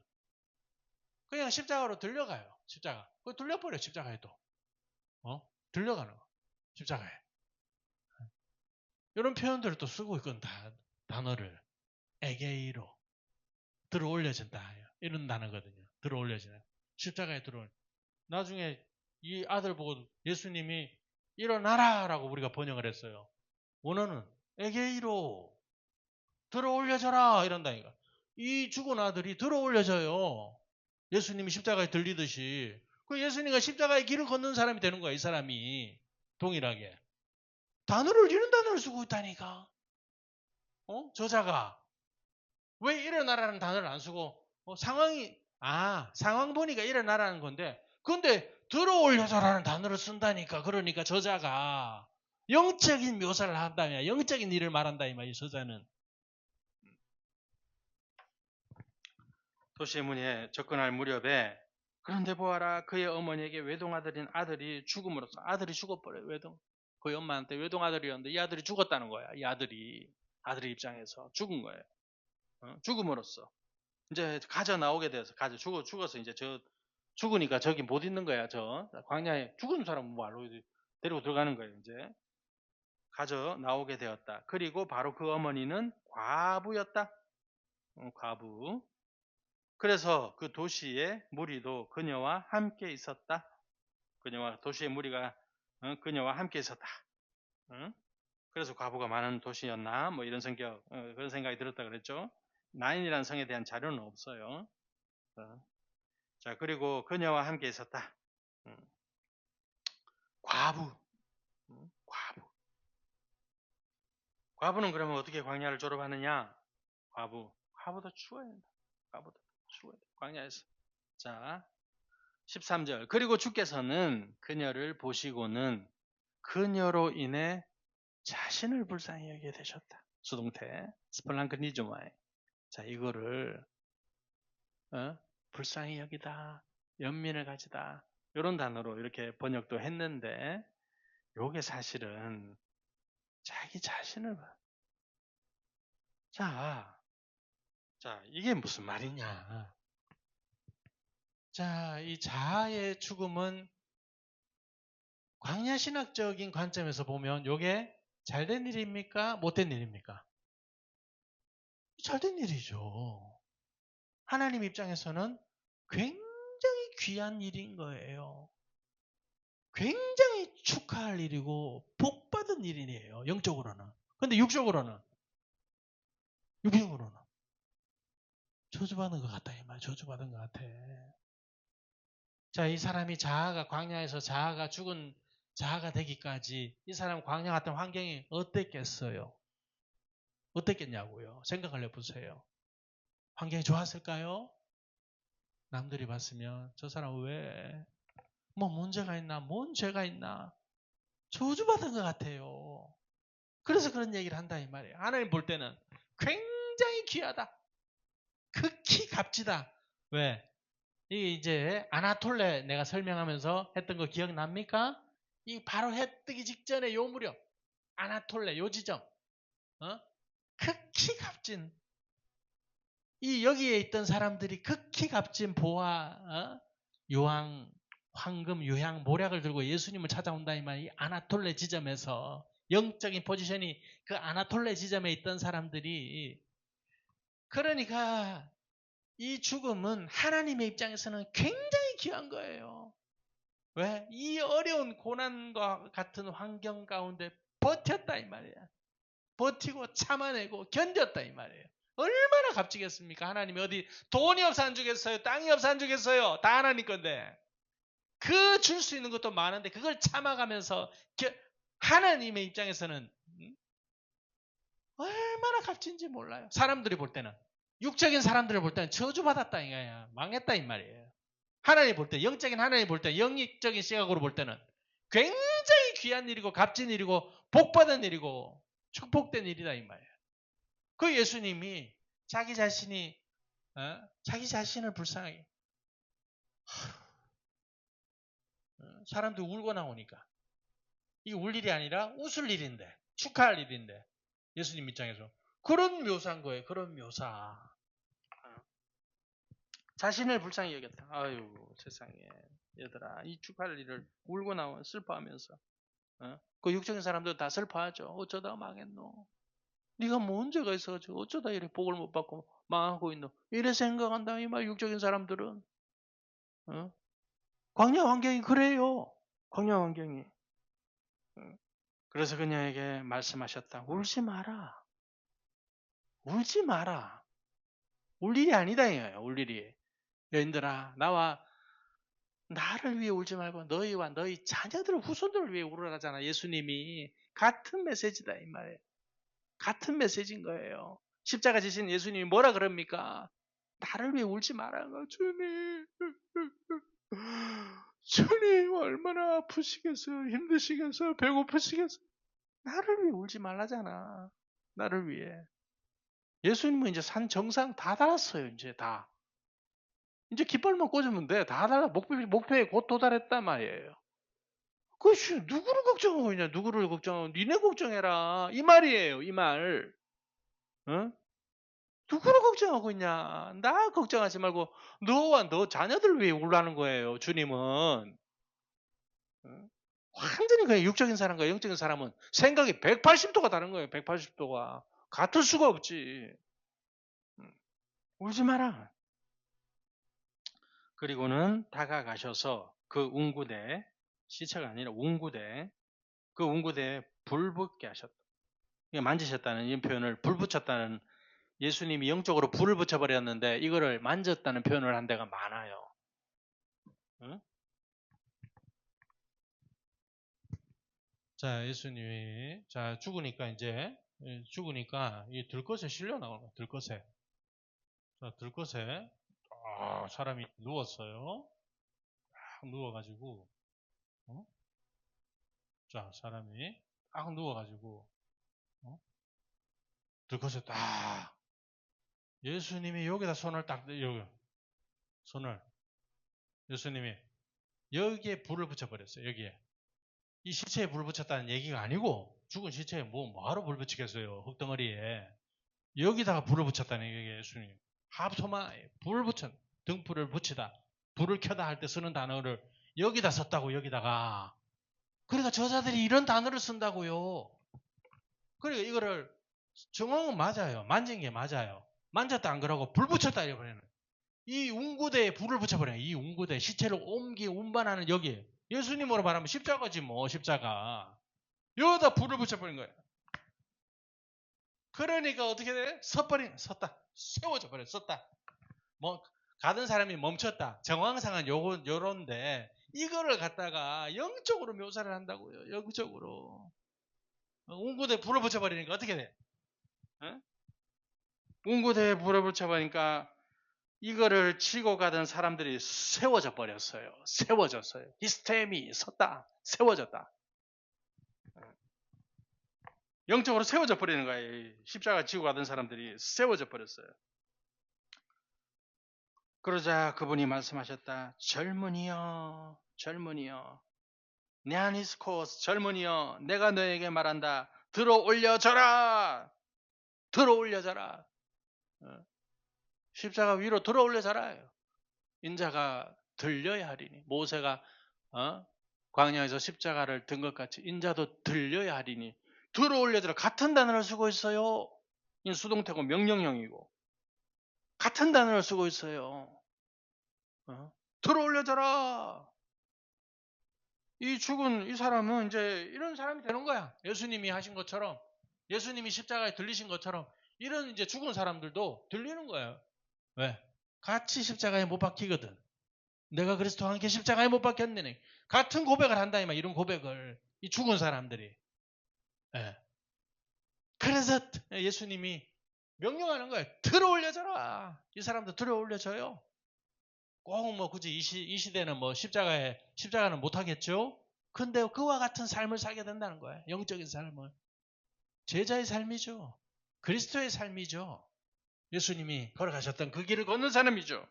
그냥 십자가로 들려가요, 십자가. 그거 들려버려, 십자가에 또. 들려가는 거. 십자가에. 이런 표현들을 또 쓰고 있거든, 단어를. 에게이로. 들어 올려진다. 이런 단어거든요. 들어 올려지는. 십자가에 들어 올려. 나중에 이 아들 보고 예수님이 일어나라라고 우리가 번역을 했어요. 원어는 에게이로 들어 올려져라 이런다니까. 이 죽은 아들이 들어 올려져요. 예수님이 십자가에 들리듯이. 그 예수님과 십자가의 길을 걷는 사람이 되는 거야, 이 사람이. 동일하게. 이런 단어를 쓰고 있다니까. 저자가. 왜 일어나라는 단어를 안 쓰고, 상황 보니까 일어나라는 건데, 근데 들어 올려서라는 단어를 쓴다니까. 그러니까 저자가 영적인 묘사를 한다면, 영적인 일을 말한다, 이 말이야, 저자는. 도시의 문에 접근할 무렵에 그런데 보아라 그의 어머니에게 외동아들인 아들이 죽음으로써 아들이 죽어버려요. 그의 엄마한테 외동아들이었는데 이 아들이 죽었다는 거야. 이 아들의 입장에서 죽은 거예요. 죽음으로써 이제 가져 나오게 돼서 죽어서 이제 죽으니까 저기 못 있는 거야. 저 광야에 죽은 사람은 뭐로 데리고 들어가는 거예요. 이제 가져 나오게 되었다. 그리고 바로 그 어머니는 과부였다. 과부. 그래서 그 도시의 무리도 그녀와 함께 있었다. 도시의 무리가 그녀와 함께 있었다. 그래서 과부가 많은 도시였나? 뭐 이런 그런 생각이 들었다 그랬죠. 나인이라는 성에 대한 자료는 없어요. 자, 그리고 그녀와 함께 있었다. 과부. 과부는 그러면 어떻게 광야를 졸업하느냐? 과부도 죽어야 된다. 과부도 죽어야 돼. 광야에서. 자, 13절. 그리고 주께서는 그녀를 보시고는 그녀로 인해 자신을 불쌍히 여기게 되셨다. 수동태. 스플랑크니즈마에. 자, 이거를 불쌍히 여기다. 연민을 가지다. 이런 단어로 이렇게 번역도 했는데 요게 사실은 자기 자신을 봐. 자, 이게 무슨 말이냐. 자, 이 자아의 죽음은 광야신학적인 관점에서 보면 이게 잘된 일입니까? 못된 일입니까? 잘된 일이죠. 하나님 입장에서는 굉장히 귀한 일인 거예요. 굉장히 축하할 일이고 복받은 일이에요. 영적으로는. 근데 육적으로는 저주받은 것 같다. 이 말. 저주받은 것 같아. 자, 이 사람이 광야에서 죽은 자아가 되기까지 이 사람 광야 같은 환경이 어땠겠어요? 어땠겠냐고요. 생각을 해보세요. 환경이 좋았을까요? 남들이 봤으면 저 사람 왜? 뭐 문제가 있나? 뭔 죄가 있나? 저주받은 것 같아요. 그래서 그런 얘기를 한다 이 말이에요. 하나님 볼 때는 굉장히 귀하다. 극히 값지다. 왜? 이게 이제 아나톨레 내가 설명하면서 했던 거 기억납니까? 이 바로 해 뜨기 직전에 요 무렵 아나톨레 요 지점 극히 값진 이 여기에 있던 사람들이 극히 값진 보화 요항 황금 요향 모략을 들고 예수님을 찾아온다 이 말이 아나톨레 지점에서 영적인 포지션이 그 아나톨레 지점에 있던 사람들이 그러니까 이 죽음은 하나님의 입장에서는 굉장히 귀한 거예요. 왜? 이 어려운 고난과 같은 환경 가운데 버텼다 이 말이야. 버티고 참아내고 견뎠다 이 말이에요. 얼마나 값지겠습니까? 하나님이 어디 돈이 없어 안 주겠어요? 땅이 없어 안 주겠어요? 다 하나님 건데. 그 줄 수 있는 것도 많은데 그걸 참아가면서 하나님의 입장에서는 얼마나 값진지 몰라요. 사람들이 볼 때는. 육적인 사람들을 볼 때는 저주받았다 이거야. 망했다 이 말이에요. 하나님 볼 때, 영적인 하나님 볼 때, 영적인 시각으로 볼 때는 굉장히 귀한 일이고 값진 일이고 복받은 일이고 축복된 일이다 이 말이에요. 그 예수님이 자기 자신이 자기 자신을 불쌍하게 사람들이 울고 나오니까 이게 울 일이 아니라 웃을 일인데 축하할 일인데 예수님 입장에서 그런 묘사인 거예요. 그런 묘사. 자신을 불쌍히 여겼다. 아유 세상에 얘들아 이 축하할 일을 울고 나와 슬퍼하면서 그 육적인 사람들 다 슬퍼하죠. 어쩌다 망했노. 네가 뭐 문제가 있어가지고 어쩌다 이렇게 복을 못 받고 망하고 있노. 이래 생각한다 이 말 육적인 사람들은. 광야 환경이 그래요. 광야 환경이. 그래서 그녀에게 말씀하셨다. 울지 마라. 울지 마라. 울 일이 아니다 이거예요. 울 일이. 여인들아 나를 위해 울지 말고 너희와 너희 자녀들 후손들을 위해 울으라잖아. 예수님이 같은 메시지다 이 말이에요. 같은 메시지인 거예요. 십자가 지신 예수님이 뭐라 그럽니까? 나를 위해 울지 말아요. 주님 얼마나 아프시겠어요. 힘드시겠어요. 배고프시겠어요. 나를 위해 울지 말라잖아. 나를 위해. 예수님은 이제 산 정상 다 달았어요. 이제 다. 이제 깃발만 꽂으면 돼. 다 달라. 목표에 곧 도달했단 말이에요. 그것이 누구를 걱정하고 있냐? 누구를 걱정하고 니네 걱정해라. 이 말이에요. 이 말. 어? 누구를 걱정하고 있냐? 나 걱정하지 말고 너와 너 자녀들 위해 울라는 거예요. 주님은. 완전히 그냥 육적인 사람과 영적인 사람은 생각이 180도가 다른 거예요. 180도가. 같을 수가 없지. 울지 마라. 그리고는 다가가셔서 그 웅구대, 시체가 아니라 웅구대, 그 웅구대에 불 붙게 하셨다. 만지셨다는 이 표현을 불 붙였다는 예수님이 영적으로 불을 붙여버렸는데 이거를 만졌다는 표현을 한 데가 많아요. 응? 자, 예수님이 죽으니까 이 들것에 실려 나오는 거야. 들것에. 자, 들것에 사람이 누웠어요. 딱 누워가지고 자, 사람이 딱 누워가지고 들것에 딱 예수님이 여기다 손을 딱 여기 손을 예수님이 여기에 불을 붙여버렸어요. 여기에 이 시체에 불을 붙였다는 얘기가 아니고 죽은 시체에 뭐하러 불 붙이겠어요. 흙덩어리에 여기다가 불을 붙였다는 얘기예요. 예수님 합소마 불을 붙여 등불을 붙이다 불을 켜다 할 때 쓰는 단어를 여기다 썼다고 여기다가 그러니까 저자들이 이런 단어를 쓴다고요. 그러니까 이거를 정황은 맞아요. 만진 게 맞아요. 만졌다 안 그러고 불 붙였다 이래버리는 이 웅구대에 불을 붙여버려요. 이 웅구대 시체를 운반하는 여기 예수님으로 말하면 십자가지 뭐 십자가 여기다 불을 붙여버린 거예요. 그러니까 어떻게 돼? 섰다 세워져 버려 섰다 뭐 가던 사람이 멈췄다 정황상은 요런데 이거를 갖다가 영적으로 묘사를 한다고요. 영적으로 웅구대에 불을 붙여버리니까 어떻게 돼? 웅구대에 불을 붙여버리니까 이거를 치고 가던 사람들이 세워져 버렸어요. 세워졌어요. 히스템이 섰다. 세워졌다. 영적으로 세워져 버리는 거예요. 십자가 지고 가던 사람들이 세워져 버렸어요. 그러자 그분이 말씀하셨다. 젊은이여, 젊은이여, 네아니스코스 젊은이여, 내가 너에게 말한다. 들어 올려져라. 들어 올려져라. 십자가 위로 들어 올려져라요. 인자가 들려야 하리니 모세가 광야에서 십자가를 든 것 같이 인자도 들려야 하리니 들어 올려져라. 같은 단어를 쓰고 있어요. 이 수동태고 명령형이고 같은 단어를 쓰고 있어요. 들어 올려져라. 이 죽은 이 사람은 이제 이런 사람이 되는 거야. 예수님이 하신 것처럼 예수님이 십자가에 들리신 것처럼 이런 이제 죽은 사람들도 들리는 거예요. 왜? 같이 십자가에 못 박히거든. 내가 그리스도와 함께 십자가에 못 박혔느니 같은 고백을 한다 이런 고백을 이 죽은 사람들이. 예. 그래서 예수님이 명령하는 거예요. 들어 올려줘라. 이 사람들 들어 올려줘요. 꼭 뭐 굳이 이 시대는 뭐 십자가는 못 하겠죠. 근데 그와 같은 삶을 살게 된다는 거예요. 영적인 삶을. 제자의 삶이죠. 그리스도의 삶이죠. 예수님이 걸어가셨던 그 길을 걷는 사람이죠.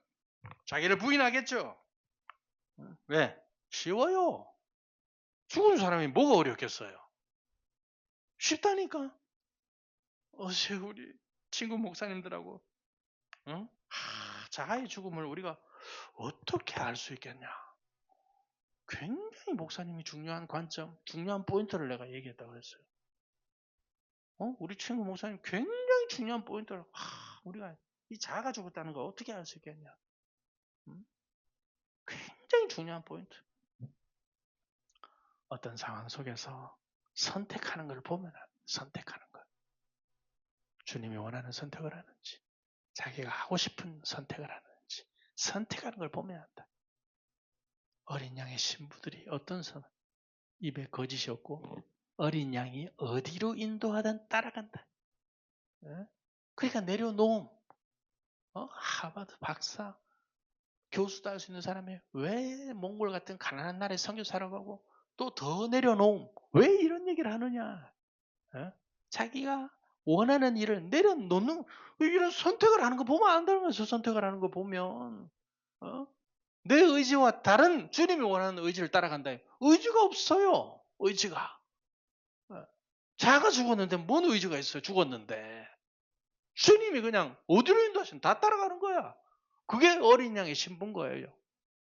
자기를 부인하겠죠. 왜? 쉬워요. 죽은 사람이 뭐가 어렵겠어요? 쉽다니까. 어제 우리 친구 목사님들하고 자아의 죽음을 우리가 어떻게 알 수 있겠냐. 굉장히 목사님이 중요한 관점, 중요한 포인트를 내가 얘기했다고 했어요. 우리 친구 목사님 굉장히 중요한 포인트를 우리가 이 자아가 죽었다는 거 어떻게 알 수 있겠냐. 굉장히 중요한 포인트. 어떤 상황 속에서 선택하는 걸 보면 선택하는 것. 주님이 원하는 선택을 하는지 자기가 하고 싶은 선택을 하는지 선택하는 걸 보면 한다. 어린 양의 신부들이 어떤 입에 거짓이 없고 어린 양이 어디로 인도하든 따라간다. 그러니까 내려놓음. 하버드 박사 교수도 할 수 있는 사람이 왜 몽골 같은 가난한 나라에 선교 살아가고 또 더 내려놓음. 왜 이런 얘기를 하느냐. 자기가 원하는 일을 내려놓는 이런 선택을 하는 거 보면 안다는 거죠. 선택을 하는 거 보면 내 의지와 다른 주님이 원하는 의지를 따라간다. 의지가 없어요. 의지가. 자가 죽었는데 뭔 의지가 있어요. 죽었는데. 주님이 그냥 어디로 인도하시면 다 따라가는 거야. 그게 어린 양의 신부인 거예요.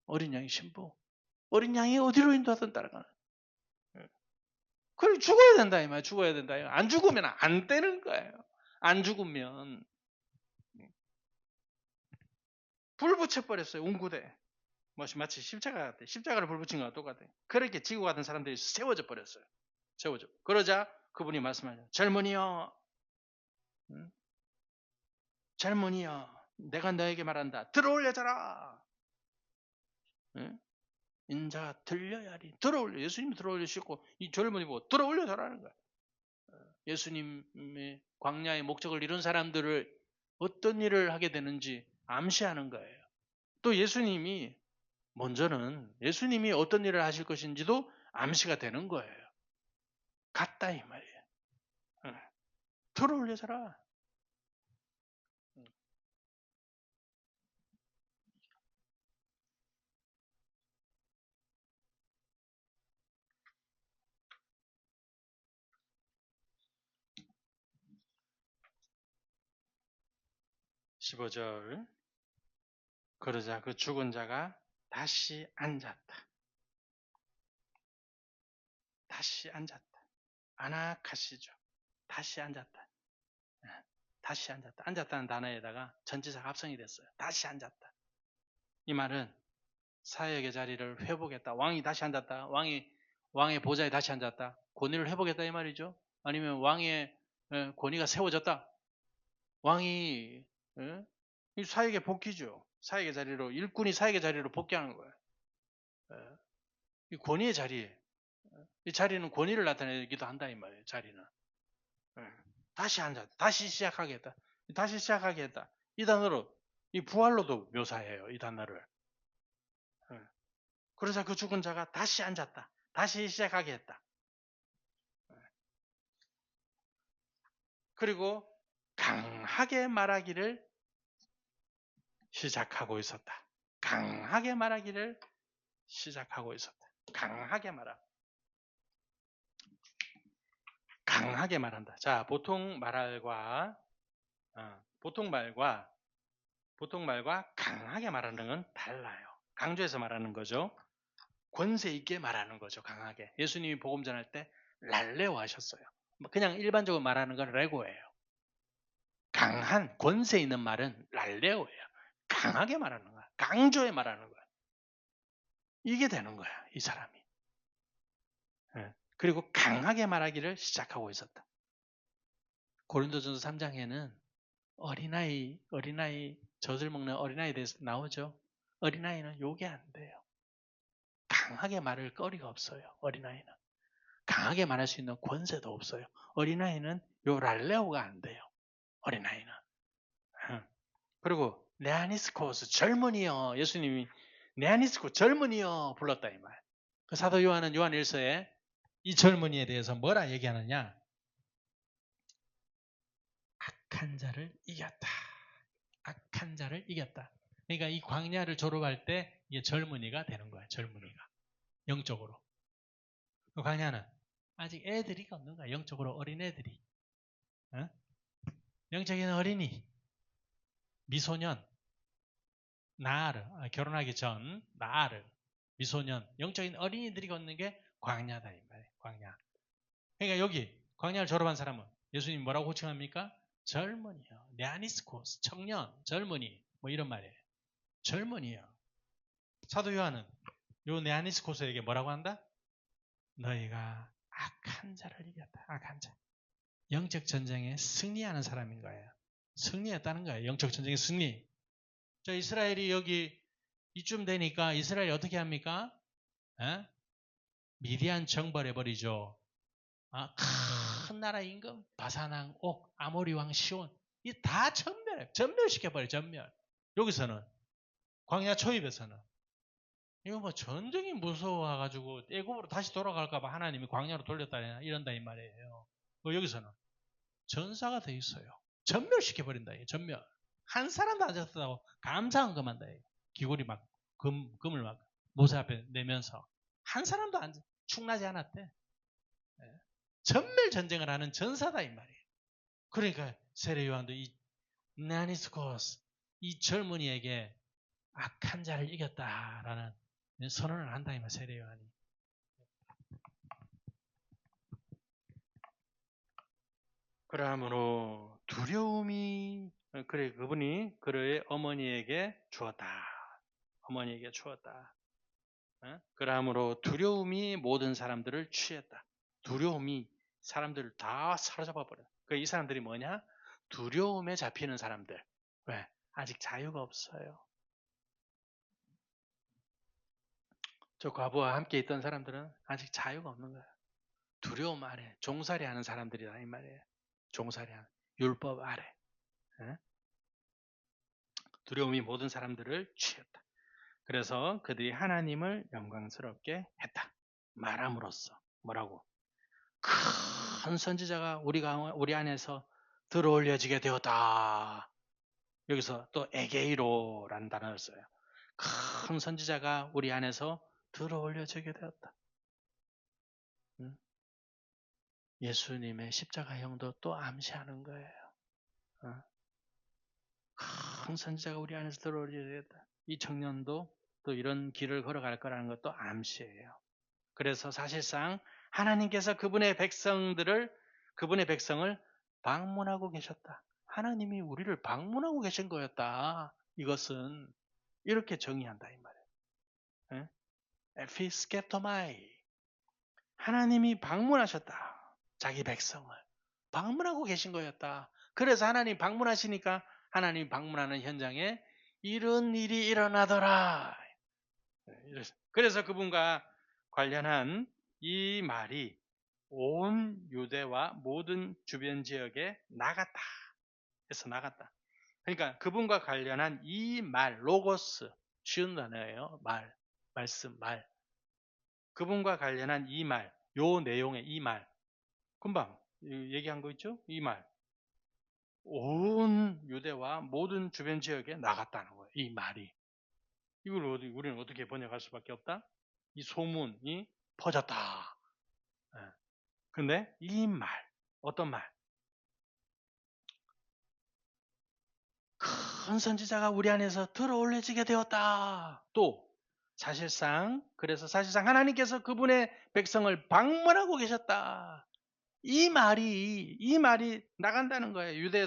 어린 양의 신부. 어린 양이 어디로 인도하든 따라가는. 그래 죽어야 된다 이 말. 죽어야 된다. 안 죽으면 안 되는 거예요. 안 죽으면 불 붙여버렸어요. 웅구대. 마치 십자가 같아. 십자가를 불 붙인 거와 똑같아. 그렇게 지고 가던 사람들이 세워져 버렸어요. 세워져. 그러자 그분이 말씀하죠. 젊은이여. 젊은이여. 내가 너에게 말한다. 들어올려져라. 인자가 들려야 하리. 들어올려. 예수님이 들어올리시고 이 젊은이 보고 들어올려져라는 거야. 예수님의 광야의 목적을 이룬 사람들을 어떤 일을 하게 되는지 암시하는 거예요. 또 예수님이 먼저는 예수님이 어떤 일을 하실 것인지도 암시가 되는 거예요. 같다 이 말이에요. 들어올려져라. 15절. 그러자 그 죽은 자가 다시 앉았다. 다시 앉았다. 아나카시죠. 다시 앉았다. 다시 앉았다. 앉았다는 단어에다가 전치사가 합성이 됐어요. 다시 앉았다. 이 말은 사역의 자리를 회복했다. 왕이 다시 앉았다. 왕의 보좌에 다시 앉았다. 권위를 회복했다 이 말이죠. 아니면 왕의 권위가 세워졌다. 왕이 사역의 복귀죠. 사역의 자리로 일꾼이 사역의 자리로 복귀하는 거예요. 이 권위의 자리에 이 자리는 권위를 나타내기도 한다 이 말이에요. 자리는 다시 앉았다. 다시 시작하겠다. 다시 시작하겠다. 이 단어로 이 부활로도 묘사해요. 이 단어를. 그러자 그 죽은 자가 다시 앉았다. 다시 시작하게 했다. 그리고 강하게 말하기를 시작하고 있었다. 강하게 말하기를 시작하고 있었다. 강하게 말하. 강하게 말한다. 자, 보통 말과 강하게 말하는 건 달라요. 강조해서 말하는 거죠. 권세 있게 말하는 거죠. 강하게. 예수님이 복음 전할 때 랄레오 하셨어요. 그냥 일반적으로 말하는 건 레고예요. 강한 권세 있는 말은 랄레오예요. 강하게 말하는 거야. 강조해 말하는 거야. 이게 되는 거야. 이 사람이. 그리고 강하게 말하기를 시작하고 있었다. 고린도전서 3장에는 어린아이 젖을 먹는 어린아이에 대해서 나오죠. 어린아이는 요게 안 돼요. 강하게 말할 거리가 없어요. 어린아이는. 강하게 말할 수 있는 권세도 없어요. 어린아이는 요 랄레오가 안 돼요. 어린아이는. 그리고 네아니스코스 젊은이여, 예수님이 네아니스코 젊은이여 불렀다 이 말. 그 사도 요한은 요한 1서에 이 젊은이에 대해서 뭐라 얘기하느냐? 악한 자를 이겼다. 악한 자를 이겼다. 그러니까 이 광야를 졸업할 때 이게 젊은이가 되는 거야. 젊은이가. 영적으로. 그 광야는 아직 애들이 없는 거야. 영적으로 어린 애들이. 어? 영적인 어린이, 미소년, 나아르, 결혼하기 전 나아르, 미소년, 영적인 어린이들이 걷는 게 광야다 이 말이에요. 광야. 그러니까 여기 광야를 졸업한 사람은 예수님 뭐라고 호칭합니까? 젊은이요. 네아니스코스, 청년, 젊은이 뭐 이런 말이에요. 젊은이요. 사도 요한은 요 네아니스코스에게 뭐라고 한다? 너희가 악한 자를 이겼다. 악한 자. 영적 전쟁에 승리하는 사람인 거예요. 승리했다는 거예요. 영적 전쟁의 승리. 저 이스라엘이 여기 이쯤 되니까 이스라엘이 어떻게 합니까? 에? 미디안 정벌해버리죠. 큰 나라 임금, 바사왕, 옥, 아모리 왕 시온. 이 다 전멸시켜버려, 전멸. 여기서는, 광야 초입에서는. 이거 뭐 전쟁이 무서워가지고 애굽으로 다시 돌아갈까봐 하나님이 광야로 돌렸다, 이런다, 이 말이에요. 여기서는 전사가 돼 있어요. 전멸시켜버린다, 전멸. 한 사람도 안 잡혔다고 감사한 것만 다. 기골이 막, 금을 막 모세 앞에 내면서. 한 사람도 축나지 않았대. 전멸 전쟁을 하는 전사다 이 말이에요. 그러니까 세례 요한도 이 나니스코스 이 젊은이에게 악한 자를 이겼다라는 선언을 한다 이 말 세례 요한이. 그러므로 두려움이 그래 그분이 그의 어머니에게 주었다. 어머니에게 주었다. 그러므로 두려움이 모든 사람들을 취했다. 두려움이 사람들을 다 사로잡아 버려. 이 사람들이 뭐냐? 두려움에 잡히는 사람들. 왜? 아직 자유가 없어요. 저 과부와 함께 있던 사람들은 아직 자유가 없는 거예요. 두려움 아래 종살이 하는 사람들이다 이 말이에요. 종살이 하는 율법 아래. 두려움이 모든 사람들을 취했다. 그래서 그들이 하나님을 영광스럽게 했다. 말함으로써 뭐라고? 큰 선지자가 우리 안에서 들어올려지게 되었다. 여기서 또 에게이로라는 단어를 써요. 큰 선지자가 우리 안에서 들어올려지게 되었다. 예수님의 십자가형도 또 암시하는 거예요. 큰 선지자가 우리 안에서 들어올려지게 되었다. 이 청년도 또 이런 길을 걸어갈 거라는 것도 암시예요. 그래서 사실상 하나님께서 그분의 백성을 방문하고 계셨다. 하나님이 우리를 방문하고 계신 거였다. 이것은 이렇게 정의한다 이 말이에요. 에피스케토마이. 하나님이 방문하셨다. 자기 백성을 방문하고 계신 거였다. 그래서 하나님 방문하시니까 하나님 방문하는 현장에 이런 일이 일어나더라. 그래서 그분과 관련한 이 말이 온 유대와 모든 주변 지역에 나갔다. 해서 나갔다. 그러니까 그분과 관련한 이 말, 로고스, 쉬운 단어예요. 말씀, 말. 그분과 관련한 이 말, 요 내용의 이 말. 금방 얘기한 거 있죠? 이 말. 온 유대와 모든 주변 지역에 나갔다는 거예요. 이 말이. 이걸 우리는 어떻게 번역할 수밖에 없다? 이 소문이 퍼졌다. 근데 이 말, 어떤 말? 큰 선지자가 우리 안에서 들어올려지게 되었다. 또 그래서 사실상 하나님께서 그분의 백성을 방문하고 계셨다. 이 말이 나간다는 거예요. 유대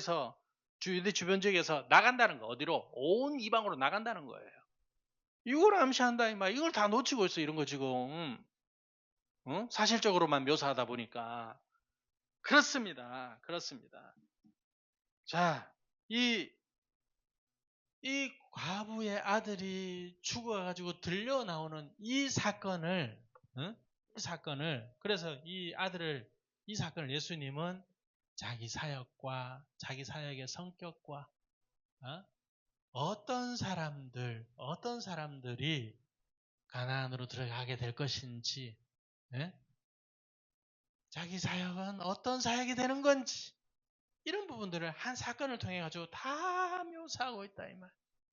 주변 지역에서 나간다는 거. 어디로? 온 이방으로 나간다는 거예요. 이걸 암시한다 이 말. 이걸 다 놓치고 있어 이런 거 지금. 사실적으로만 묘사하다 보니까 그렇습니다. 자, 이 이 과부의 아들이 죽어가지고 들려 나오는 이 사건을, 그래서 이 사건을 예수님은 자기 사역과 자기 사역의 성격과 어떤 사람들이 가나안으로 들어가게 될 것인지, 자기 사역은 어떤 사역이 되는 건지, 이런 부분들을 한 사건을 통해 가지고 다 묘사하고 있다 이 말.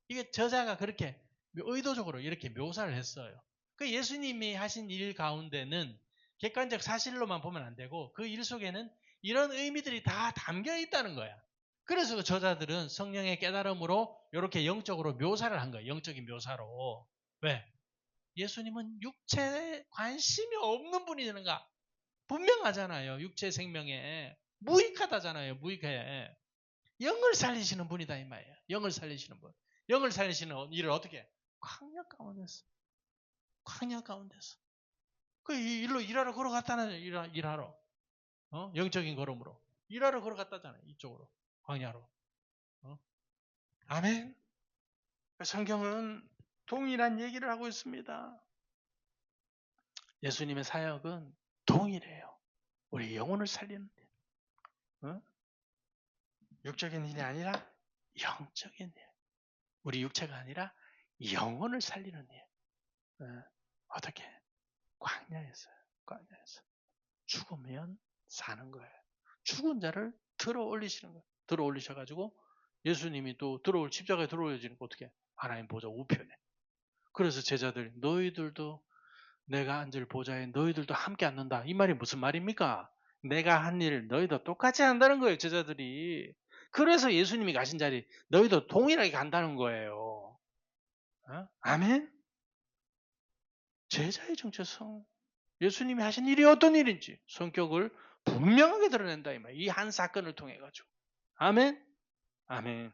이게 저자가 그렇게 의도적으로 이렇게 묘사를 했어요. 그 예수님이 하신 일 가운데는 객관적 사실로만 보면 안 되고 그 일 속에는 이런 의미들이 다 담겨 있다는 거야. 그래서 그 저자들은 성령의 깨달음으로 이렇게 영적으로 묘사를 한 거예요. 영적인 묘사로. 왜? 예수님은 육체에 관심이 없는 분이 되는가? 분명하잖아요. 육체 생명에. 무익하다잖아요. 무익해. 영을 살리시는 분이다 이 말이에요. 영을 살리시는 분. 영을 살리시는 일을 어떻게 해? 광야 가운데서. 광야 가운데서. 그 일로 일하러 걸어갔다는 일하러. 영적인 걸음으로. 일하러 걸어갔다잖아요. 이쪽으로. 광야로. 아멘. 성경은 동일한 얘기를 하고 있습니다. 예수님의 사역은 동일해요. 우리 영혼을 살리는 일. 육적인 일이 아니라 영적인 일. 우리 육체가 아니라 영혼을 살리는 일. 어떻게? 광야에서요. 광야에서. 죽으면 사는 거예요. 죽은 자를 들어 올리시는 거예요. 들어 올리셔가지고 예수님이 또 십자가에 들어 올려지는 거 어떻게? 하나님 보좌 우편에. 그래서 제자들 너희들도 내가 앉을 보좌에 너희들도 함께 앉는다. 이 말이 무슨 말입니까? 내가 한 일을 너희도 똑같이 한다는 거예요. 제자들이. 그래서 예수님이 가신 자리 너희도 동일하게 간다는 거예요. 아멘? 제자의 정체성. 예수님이 하신 일이 어떤 일인지 성격을 분명하게 드러낸다 이 말. 이 한 사건을 통해 가지고. 아멘. 아멘.